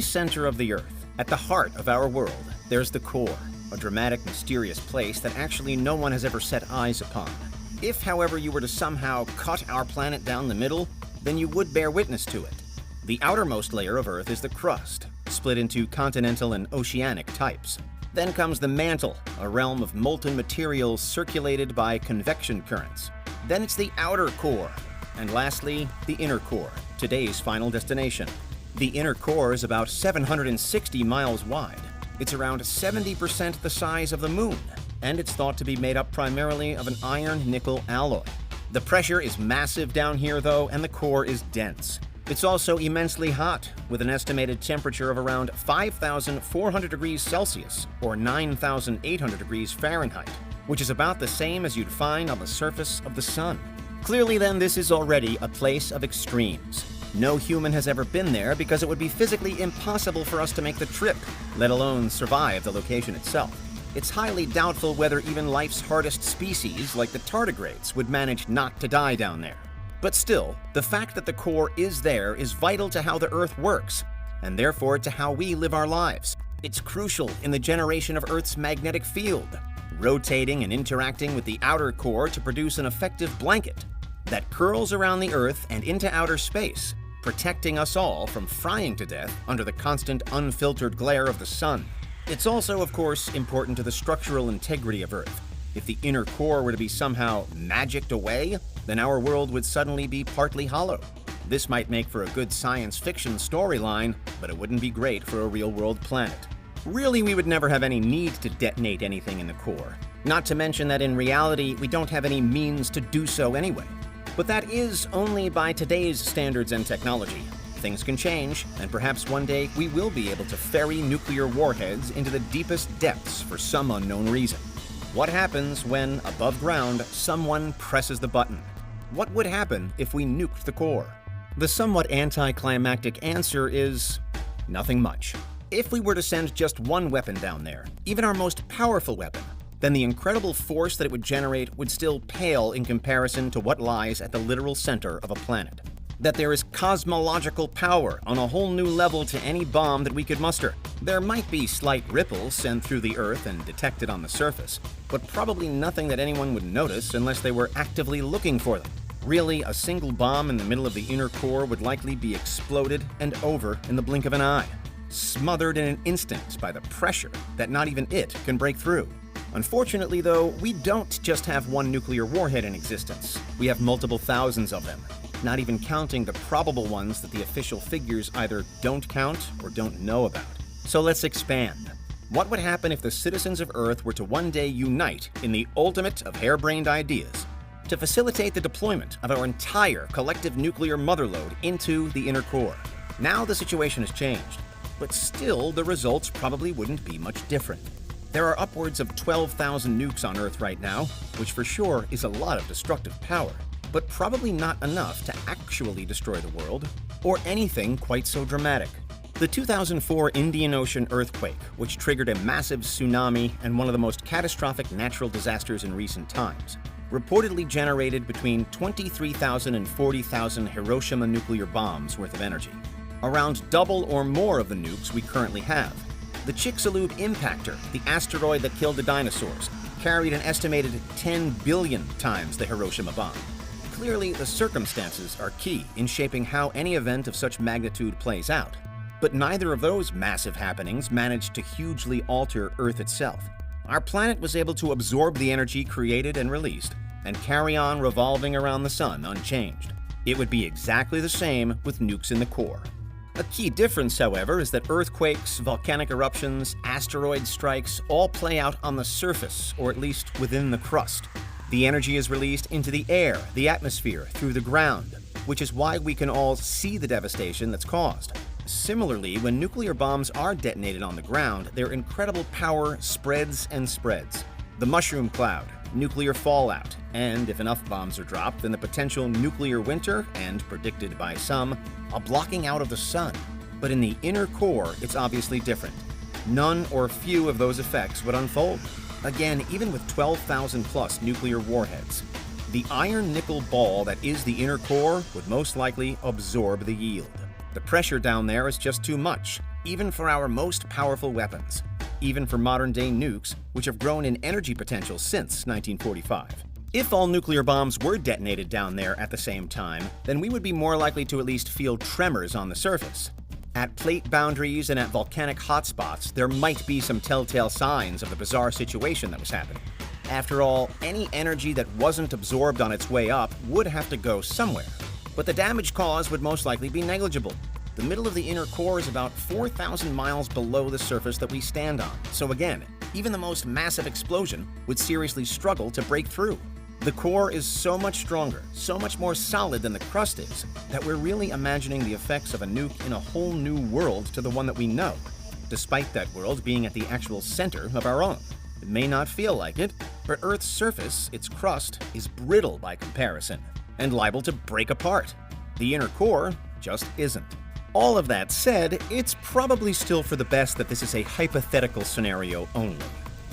Center of the Earth, at the heart of our world, there's the core, a dramatic, mysterious place that actually no one has ever set eyes upon. If, however, you were to somehow cut our planet down the middle, then you would bear witness to it. The outermost layer of Earth is the crust, split into continental and oceanic types. Then comes the mantle, a realm of molten materials circulated by convection currents. Then it's the outer core, and lastly, the inner core, today's final destination. The inner core is about 760 miles wide. It's around 70% the size of the Moon, and it's thought to be made up primarily of an iron-nickel alloy. The pressure is massive down here, though, and the core is dense. It's also immensely hot, with an estimated temperature of around 5,400 degrees Celsius, or 9,800 degrees Fahrenheit, which is about the same as you'd find on the surface of the Sun. Clearly, then, this is already a place of extremes. No human has ever been there because it would be physically impossible for us to make the trip, let alone survive the location itself. It's highly doubtful whether even life's hardest species, like the tardigrades, would manage not to die down there. But still, the fact that the core is there is vital to how the Earth works, and therefore to how we live our lives. It's crucial in the generation of Earth's magnetic field, rotating and interacting with the outer core to produce an effective blanket that curls around the Earth and into outer space, protecting us all from frying to death under the constant unfiltered glare of the sun. It's also, of course, important to the structural integrity of Earth. If the inner core were to be somehow magicked away, then our world would suddenly be partly hollow. This might make for a good science fiction storyline, but it wouldn't be great for a real-world planet. Really, we would never have any need to detonate anything in the core. Not to mention that in reality, we don't have any means to do so anyway. But that is only by today's standards and technology. Things can change, and perhaps one day we will be able to ferry nuclear warheads into the deepest depths for some unknown reason. What happens when, above ground, someone presses the button? What would happen if we nuked the core? The somewhat anticlimactic answer is nothing much. If we were to send just one weapon down there, even our most powerful weapon, then the incredible force that it would generate would still pale in comparison to what lies at the literal center of a planet. That there is cosmological power on a whole new level to any bomb that we could muster. There might be slight ripples sent through the Earth and detected on the surface, but probably nothing that anyone would notice unless they were actively looking for them. Really, a single bomb in the middle of the inner core would likely be exploded and over in the blink of an eye, smothered in an instant by the pressure that not even it can break through. Unfortunately, though, we don't just have one nuclear warhead in existence. We have multiple thousands of them, not even counting the probable ones that the official figures either don't count or don't know about. So let's expand. What would happen if the citizens of Earth were to one day unite in the ultimate of harebrained ideas to facilitate the deployment of our entire collective nuclear motherlode into the inner core? Now the situation has changed, but still the results probably wouldn't be much different. There are upwards of 12,000 nukes on Earth right now, which for sure is a lot of destructive power, but probably not enough to actually destroy the world, or anything quite so dramatic. The 2004 Indian Ocean earthquake, which triggered a massive tsunami and one of the most catastrophic natural disasters in recent times, reportedly generated between 23,000 and 40,000 Hiroshima nuclear bombs worth of energy, around double or more of the nukes we currently have. The Chicxulub impactor, the asteroid that killed the dinosaurs, carried an estimated 10 billion times the Hiroshima bomb. Clearly, the circumstances are key in shaping how any event of such magnitude plays out. But neither of those massive happenings managed to hugely alter Earth itself. Our planet was able to absorb the energy created and released, and carry on revolving around the sun unchanged. It would be exactly the same with nukes in the core. A key difference, however, is that earthquakes, volcanic eruptions, asteroid strikes all play out on the surface, or at least within the crust. The energy is released into the air, the atmosphere, through the ground, which is why we can all see the devastation that's caused. Similarly, when nuclear bombs are detonated on the ground, their incredible power spreads and spreads. The mushroom cloud, nuclear fallout, and if enough bombs are dropped, then the potential nuclear winter, and predicted by some, a blocking out of the sun. But in the inner core, it's obviously different. None or few of those effects would unfold. Again, even with 12,000 plus nuclear warheads, the iron-nickel ball that is the inner core would most likely absorb the yield. The pressure down there is just too much, even for our most powerful weapons, even for modern-day nukes, which have grown in energy potential since 1945. If all nuclear bombs were detonated down there at the same time, then we would be more likely to at least feel tremors on the surface. At plate boundaries and at volcanic hotspots, there might be some telltale signs of the bizarre situation that was happening. After all, any energy that wasn't absorbed on its way up would have to go somewhere. But the damage caused would most likely be negligible. The middle of the inner core is about 4,000 miles below the surface that we stand on. So again, even the most massive explosion would seriously struggle to break through. The core is so much stronger, so much more solid than the crust is, that we're really imagining the effects of a nuke in a whole new world to the one that we know, despite that world being at the actual center of our own. It may not feel like it, but Earth's surface, its crust, is brittle by comparison, and liable to break apart. The inner core just isn't. All of that said, it's probably still for the best that this is a hypothetical scenario only.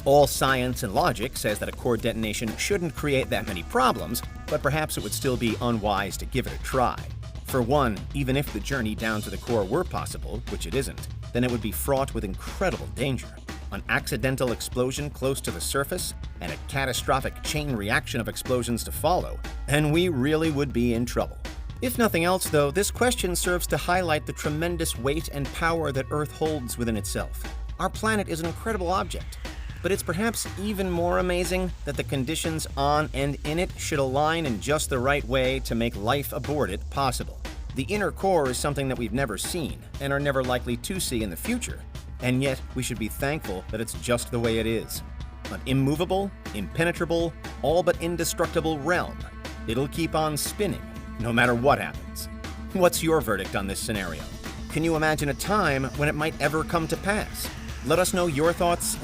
All science and logic says that a core detonation shouldn't create that many problems, but perhaps it would still be unwise to give it a try. For one, even if the journey down to the core were possible, which it isn't, then it would be fraught with incredible danger. An accidental explosion close to the surface, and a catastrophic chain reaction of explosions to follow, and we really would be in trouble. If nothing else, though, this question serves to highlight the tremendous weight and power that Earth holds within itself. Our planet is an incredible object, but it's perhaps even more amazing that the conditions on and in it should align in just the right way to make life aboard it possible. The inner core is something that we've never seen, and are never likely to see in the future, and yet we should be thankful that it's just the way it is. An immovable, impenetrable, all but indestructible realm. It'll keep on spinning, no matter what happens. What's your verdict on this scenario? Can you imagine a time when it might ever come to pass? Let us know your thoughts